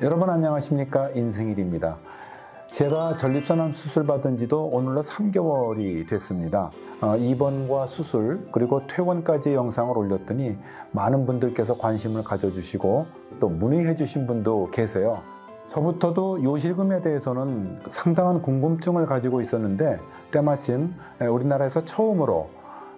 여러분 안녕하십니까, 인승일입니다. 제가 전립선암 수술 받은 지도 오늘로 3개월이 됐습니다. 입원과 수술 그리고 퇴원까지 영상을 올렸더니 많은 분들께서 관심을 가져주시고 또 문의해 주신 분도 계세요. 저부터도 요실금에 대해서는 상당한 궁금증을 가지고 있었는데 때마침 우리나라에서 처음으로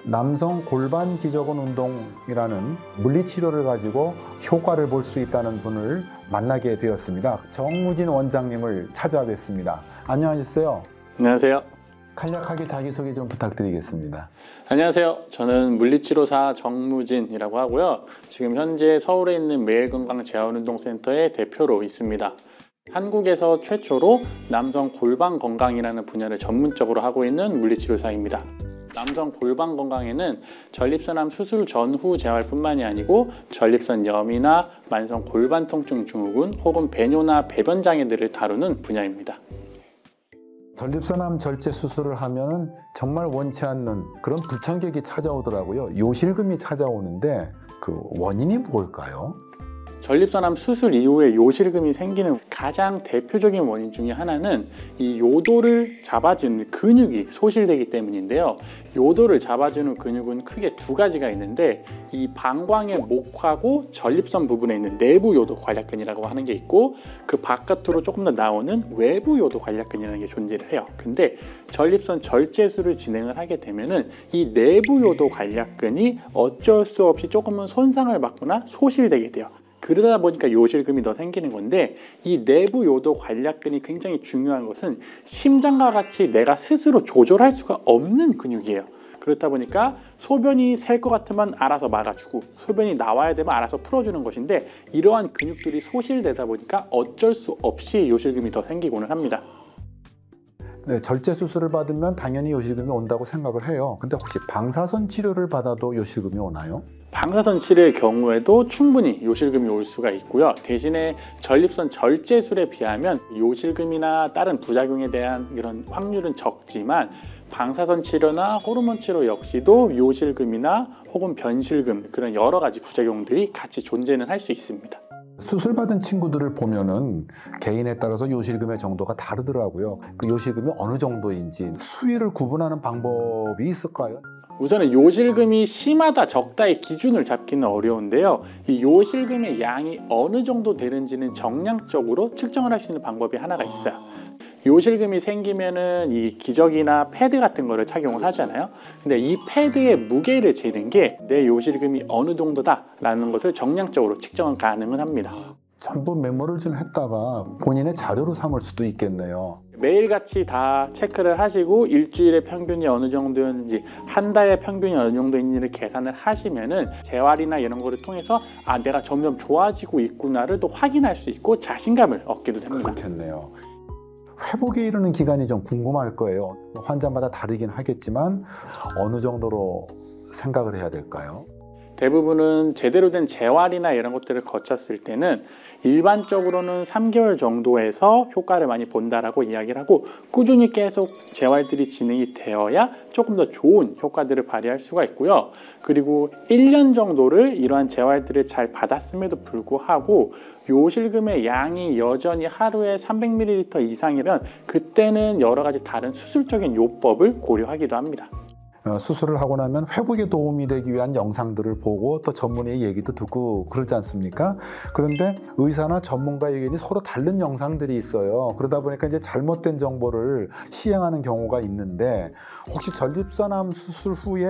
남성 골반 기저근 운동이라는 물리치료를 가지고 효과를 볼 수 있다는 분을 만나게 되었습니다. 정무진 원장님을 찾아뵙습니다. 안녕하셨어요? 안녕하세요. 간략하게 자기소개 좀 부탁드리겠습니다. 안녕하세요. 저는 물리치료사 정무진이라고 하고요. 지금 현재 서울에 있는 매일건강재활운동센터의 대표로 있습니다. 한국에서 최초로 남성 골반 건강이라는 분야를 전문적으로 하고 있는 물리치료사입니다. 남성 골반 건강에는 전립선암 수술 전후 재활뿐만이 아니고 전립선염이나 만성 골반 통증 증후군 혹은 배뇨나 배변 장애들을 다루는 분야입니다. 전립선암 절제 수술을 하면은 정말 원치 않는 그런 불청객이 찾아오더라고요. 요실금이 찾아오는데 그 원인이 뭘까요? 전립선암 수술 이후에 요실금이 생기는 가장 대표적인 원인 중에 하나는 이 요도를 잡아주는 근육이 소실되기 때문인데요. 요도를 잡아주는 근육은 크게 두 가지가 있는데 이 방광의 목하고 전립선 부분에 있는 내부 요도 관략근이라고 하는 게 있고 그 바깥으로 조금 더 나오는 외부 요도 관략근이라는 게 존재를 해요. 근데 전립선 절제술을 진행을 하게 되면은 이 내부 요도 관략근이 어쩔 수 없이 조금은 손상을 받거나 소실되게 돼요. 그러다 보니까 요실금이 더 생기는 건데 이 내부 요도 관략근이 굉장히 중요한 것은 심장과 같이 내가 스스로 조절할 수가 없는 근육이에요. 그렇다 보니까 소변이 셀 것 같으면 알아서 막아주고 소변이 나와야 되면 알아서 풀어주는 것인데 이러한 근육들이 소실되다 보니까 어쩔 수 없이 요실금이 더 생기고는 합니다. 네, 절제 수술을 받으면 당연히 요실금이 온다고 생각을 해요. 근데 혹시 방사선 치료를 받아도 요실금이 오나요? 방사선 치료의 경우에도 충분히 요실금이 올 수가 있고요. 대신에 전립선 절제술에 비하면 요실금이나 다른 부작용에 대한 이런 확률은 적지만 방사선 치료나 호르몬 치료 역시도 요실금이나 혹은 변실금 그런 여러 가지 부작용들이 같이 존재는 할 수 있습니다. 수술 받은 친구들을 보면은 개인에 따라서 요실금의 정도가 다르더라고요. 그 요실금이 어느 정도인지 수위를 구분하는 방법이 있을까요? 우선은 요실금이 심하다 적다의 기준을 잡기는 어려운데요. 이 요실금의 양이 어느 정도 되는지는 정량적으로 측정을 할 수 있는 방법이 하나가 있어요. 요실금이 생기면은 이 기저귀나 패드 같은 거를 착용을 하잖아요. 근데 이 패드의 무게를 재는 게 내 요실금이 어느 정도다 라는 것을 정량적으로 측정은 가능은 합니다. 전부 메모를 좀 했다가 본인의 자료로 삼을 수도 있겠네요. 매일같이 다 체크를 하시고 일주일의 평균이 어느 정도였는지 한 달의 평균이 어느 정도인지를 계산을 하시면은 재활이나 이런 거를 통해서 아 내가 점점 좋아지고 있구나를 또 확인할 수 있고 자신감을 얻기도 됩니다. 그렇겠네요. 회복에 이르는 기간이 좀 궁금할 거예요. 환자마다 다르긴 하겠지만 어느 정도로 생각을 해야 될까요? 대부분은 제대로 된 재활이나 이런 것들을 거쳤을 때는 일반적으로는 3개월 정도에서 효과를 많이 본다라고 이야기를 하고 꾸준히 계속 재활들이 진행이 되어야 조금 더 좋은 효과들을 발휘할 수가 있고요. 그리고 1년 정도를 이러한 재활들을 잘 받았음에도 불구하고 요실금의 양이 여전히 하루에 300ml 이상이면 그때는 여러 가지 다른 수술적인 요법을 고려하기도 합니다. 수술을 하고 나면 회복에 도움이 되기 위한 영상들을 보고 또 전문의 얘기도 듣고 그러지 않습니까? 그런데 의사나 전문가 의견이 서로 다른 영상들이 있어요. 그러다 보니까 이제 잘못된 정보를 시행하는 경우가 있는데 혹시 전립선암 수술 후에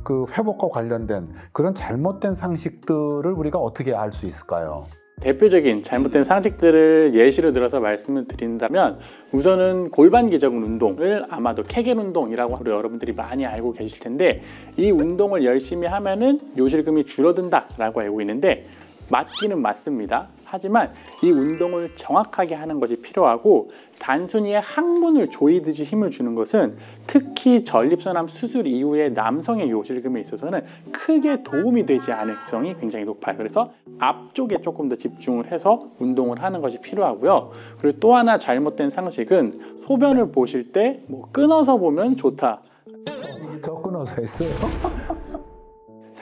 그 회복과 관련된 그런 잘못된 상식들을 우리가 어떻게 알 수 있을까요? 대표적인 잘못된 상식들을 예시로 들어서 말씀을 드린다면 우선은 골반 기저근 운동을 아마도 케겔 운동이라고 여러분들이 많이 알고 계실 텐데 이 운동을 열심히 하면은 요실금이 줄어든다 라고 알고 있는데 맞기는 맞습니다. 하지만 이 운동을 정확하게 하는 것이 필요하고 단순히 항문을 조이듯이 힘을 주는 것은 특히 전립선암 수술 이후에 남성의 요실금에 있어서는 크게 도움이 되지 않을 가능성이 굉장히 높아요. 그래서 앞쪽에 조금 더 집중을 해서 운동을 하는 것이 필요하고요. 그리고 또 하나 잘못된 상식은 소변을 보실 때 뭐 끊어서 보면 좋다. 저 끊어서 했어요.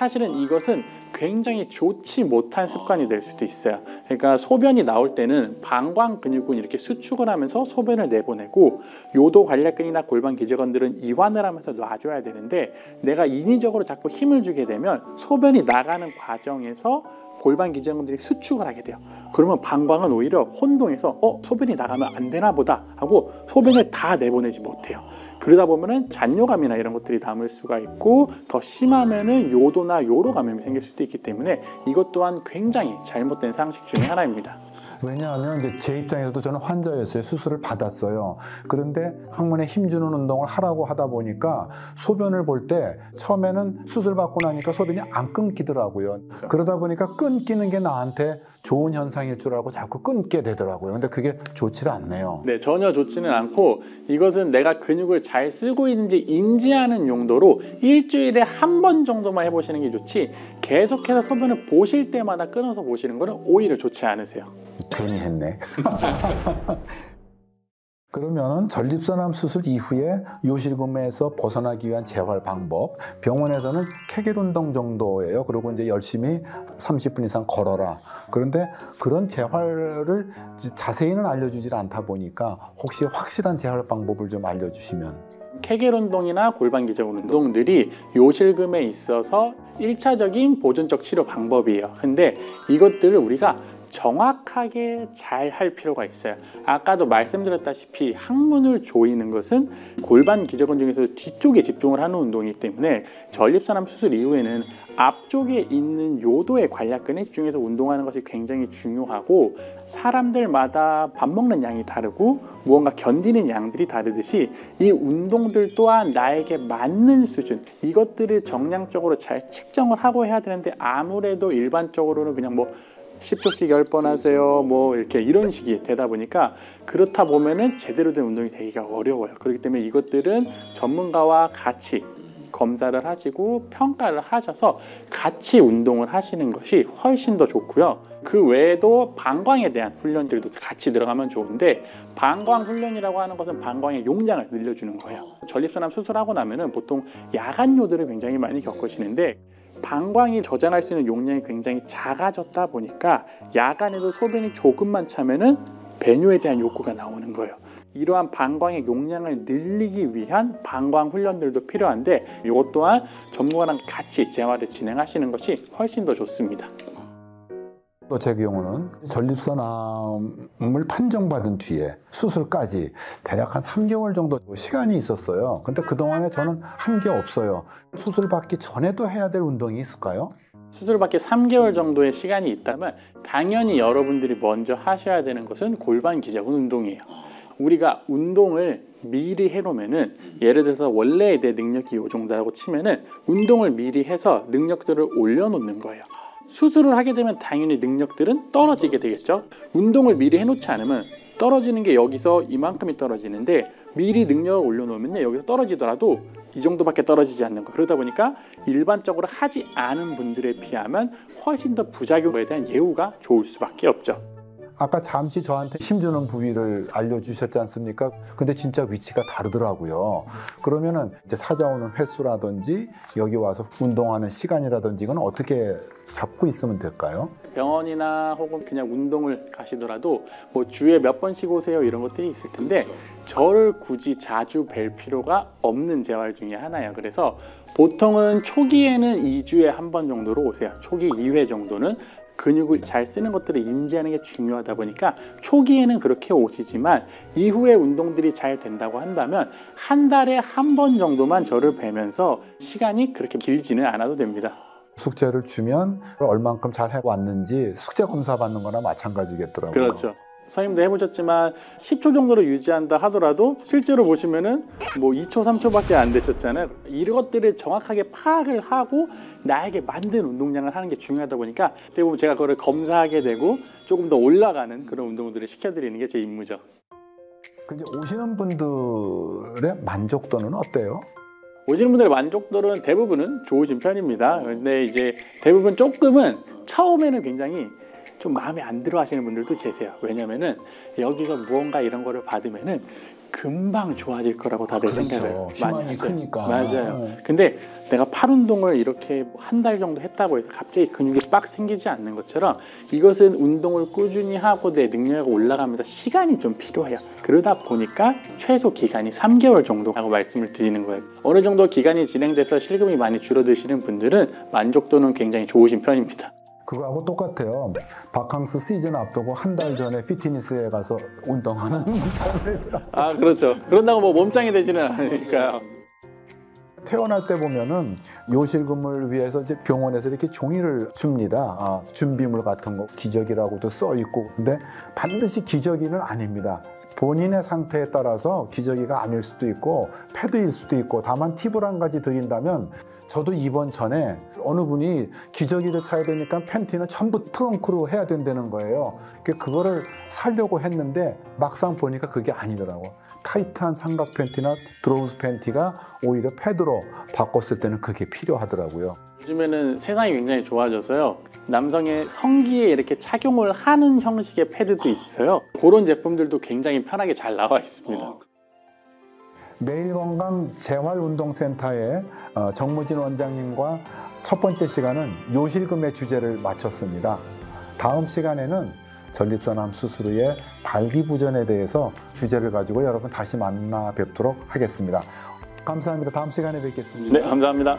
사실은 이것은 굉장히 좋지 못한 습관이 될 수도 있어요. 그러니까 소변이 나올 때는 방광 근육은 이렇게 수축을 하면서 소변을 내보내고 요도 관략근이나 골반 기저근들은 이완을 하면서 놔줘야 되는데 내가 인위적으로 자꾸 힘을 주게 되면 소변이 나가는 과정에서 골반 기저근들이 수축을 하게 돼요. 그러면 방광은 오히려 혼동해서 소변이 나가면 안 되나 보다 하고 소변을 다 내보내지 못해요. 그러다 보면은 잔뇨감이나 이런 것들이 남을 수가 있고 더 심하면은 요도나 요로 감염이 생길 수도 있기 때문에 이것 또한 굉장히 잘못된 상식 중에 하나입니다. 왜냐하면 이제 제 입장에서도 저는 환자였어요. 수술을 받았어요. 그런데 항문에 힘주는 운동을 하라고 하다 보니까 소변을 볼 때 처음에는 수술 받고 나니까 소변이 안 끊기더라고요. 그렇죠. 그러다 보니까 끊기는 게 나한테 좋은 현상일 줄 알고 자꾸 끊게 되더라고요. 근데 그게 좋지를 않네요. 네, 전혀 좋지는 않고 이것은 내가 근육을 잘 쓰고 있는지 인지하는 용도로 일주일에 한 번 정도만 해보시는 게 좋지 계속해서 소변을 보실 때마다 끊어서 보시는 거는 오히려 좋지 않으세요. 괜히 했네. 그러면은 전립선암 수술 이후에 요실금에서 벗어나기 위한 재활 방법, 병원에서는 케겔 운동 정도예요. 그리고 이제 열심히 30분 이상 걸어라. 그런데 그런 재활을 자세히는 알려주질 않다 보니까 혹시 확실한 재활 방법을 좀 알려주시면. 케겔 운동이나 골반 기저근 운동들이 요실금에 있어서 1차적인 보존적 치료 방법이에요. 근데 이것들을 우리가 정확하게 잘 할 필요가 있어요. 아까도 말씀드렸다시피 항문을 조이는 것은 골반 기저근 중에서 뒤쪽에 집중을 하는 운동이기 때문에 전립선암 수술 이후에는 앞쪽에 있는 요도의 관략근에 집중해서 운동하는 것이 굉장히 중요하고 사람들마다 밥 먹는 양이 다르고 무언가 견디는 양들이 다르듯이 이 운동들 또한 나에게 맞는 수준 이것들을 정량적으로 잘 측정을 하고 해야 되는데 아무래도 일반적으로는 그냥 뭐 10초씩 10번 하세요. 뭐 이렇게 이런 식이 되다 보니까 그렇다 보면은 제대로 된 운동이 되기가 어려워요. 그렇기 때문에 이것들은 전문가와 같이 검사를 하시고 평가를 하셔서 같이 운동을 하시는 것이 훨씬 더 좋고요. 그 외에도 방광에 대한 훈련들도 같이 들어가면 좋은데 방광 훈련이라고 하는 것은 방광의 용량을 늘려주는 거예요. 전립선암 수술하고 나면은 보통 야간요들을 굉장히 많이 겪으시는데 방광이 저장할 수 있는 용량이 굉장히 작아졌다 보니까 야간에도 소변이 조금만 차면은 배뇨에 대한 욕구가 나오는 거예요. 이러한 방광의 용량을 늘리기 위한 방광 훈련들도 필요한데 이것 또한 전문가랑 같이 재활을 진행하시는 것이 훨씬 더 좋습니다. 또 제 경우는 전립선암을 판정받은 뒤에 수술까지 대략 한 3개월 정도 시간이 있었어요. 근데 그동안에 저는 한 게 없어요. 수술 받기 전에도 해야 될 운동이 있을까요? 수술 받기 3개월 정도의 시간이 있다면 당연히 여러분들이 먼저 하셔야 되는 것은 골반 기저근 운동이에요. 우리가 운동을 미리 해놓으면은 예를 들어서 원래에 대해 능력이 이 정도라고 치면은 운동을 미리 해서 능력들을 올려놓는 거예요. 수술을 하게 되면 당연히 능력들은 떨어지게 되겠죠. 운동을 미리 해놓지 않으면 떨어지는 게 여기서 이만큼이 떨어지는데 미리 능력을 올려놓으면 여기서 떨어지더라도 이 정도밖에 떨어지지 않는 거. 그러다 보니까 일반적으로 하지 않은 분들에 비하면 훨씬 더 부작용에 대한 예후가 좋을 수밖에 없죠. 아까 잠시 저한테 힘주는 부위를 알려주셨지 않습니까? 근데 진짜 위치가 다르더라고요. 그러면은 이제 찾아오는 횟수라든지 여기 와서 운동하는 시간이라든지 이건 어떻게 잡고 있으면 될까요? 병원이나 혹은 그냥 운동을 가시더라도 뭐 주에 몇 번씩 오세요 이런 것들이 있을 텐데 저를 굳이 자주 뵐 필요가 없는 재활 중에 하나예요. 그래서 보통은 초기에는 2주에 한 번 정도로 오세요. 초기 2회 정도는 근육을 잘 쓰는 것들을 인지하는 게 중요하다 보니까 초기에는 그렇게 오시지만 이후에 운동들이 잘 된다고 한다면 한 달에 한 번 정도만 저를 뵈면서 시간이 그렇게 길지는 않아도 됩니다. 숙제를 주면 얼만큼 잘 해왔는지 숙제 검사 받는 거나 마찬가지겠더라고요. 그렇죠. 선생님도 해보셨지만 10초 정도로 유지한다 하더라도 실제로 보시면은 뭐 2초, 3초밖에 안 되셨잖아요. 이런 것들을 정확하게 파악을 하고 나에게 만든 운동량을 하는 게 중요하다 보니까 대부분 제가 그거를 검사하게 되고 조금 더 올라가는 그런 운동들을 시켜드리는 게 제 임무죠. 근데 오시는 분들의 만족도는 어때요? 오시는 분들의 만족도는 대부분은 좋으신 편입니다. 근데 이제 대부분 조금은 처음에는 굉장히 좀 마음에 안 들어 하시는 분들도 계세요. 왜냐면은 여기서 무언가 이런 거를 받으면은 금방 좋아질 거라고 다들 그렇죠. 생각을 많이 희망이 하죠. 크니까. 맞아요. 근데 내가 팔 운동을 이렇게 한 달 정도 했다고 해서 갑자기 근육이 빡 생기지 않는 것처럼 이것은 운동을 꾸준히 하고 내 능력이 올라가면서 시간이 좀 필요해요. 그러다 보니까 최소 기간이 3개월 정도라고 말씀을 드리는 거예요. 어느 정도 기간이 진행돼서 실금이 많이 줄어드시는 분들은 만족도는 굉장히 좋으신 편입니다. 그거하고 똑같아요. 바캉스 시즌 앞두고 한 달 전에 피트니스에 가서 운동하는 사람들이더라고요. 아, 그렇죠. 그런다고 뭐 몸짱이 되지는 않으니까요. 태어날 때 보면은 요실금을 위해서 이제 병원에서 이렇게 종이를 줍니다. 준비물 같은 거 기저귀라고도 써 있고. 근데 반드시 기저귀는 아닙니다. 본인의 상태에 따라서 기저귀가 아닐 수도 있고 패드일 수도 있고. 다만 팁을 한 가지 드린다면, 저도 입원 전에 어느 분이 기저귀를 차야 되니까 팬티는 전부 트렁크로 해야 된다는 거예요. 그거를 사려고 했는데 막상 보니까 그게 아니더라고. 타이트한 삼각 팬티나 드로우스 팬티가 오히려 패드로 바꿨을 때는 그게 필요하더라고요. 요즘에는 세상이 굉장히 좋아져서요. 남성의 성기에 이렇게 착용을 하는 형식의 패드도 있어요. 그런 제품들도 굉장히 편하게 잘 나와 있습니다. 매일건강 재활운동센터의 정무진 원장님과 첫 번째 시간은 요실금의 주제를 마쳤습니다. 다음 시간에는 전립선암 수술 후의 발기부전에 대해서 주제를 가지고 여러분 다시 만나 뵙도록 하겠습니다. 감사합니다. 다음 시간에 뵙겠습니다. 네, 감사합니다.